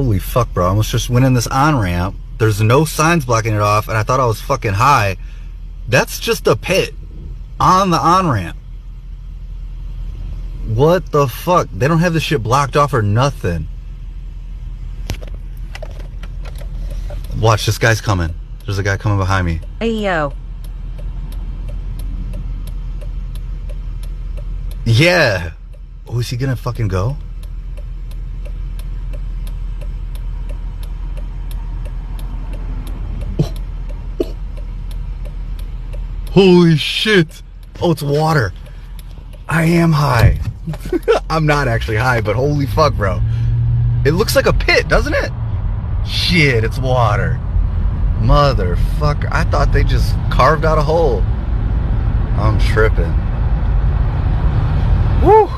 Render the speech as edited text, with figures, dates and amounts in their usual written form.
Holy fuck, bro. I almost just went in this on-ramp. There's no signs blocking it off, and I thought I was fucking high. That's just a pit on the on-ramp. What the fuck? They don't have this shit blocked off or nothing. Watch, this guy's coming. There's a guy coming behind me. Hey, yo. Yeah. Oh, is he gonna fucking go? Oh. Oh. Holy shit. Oh, it's water. I am high. I'm not actually high, but holy fuck, bro. It looks like a pit, doesn't it? Shit, it's water. Motherfucker. I thought they just carved out a hole. I'm tripping. Woo.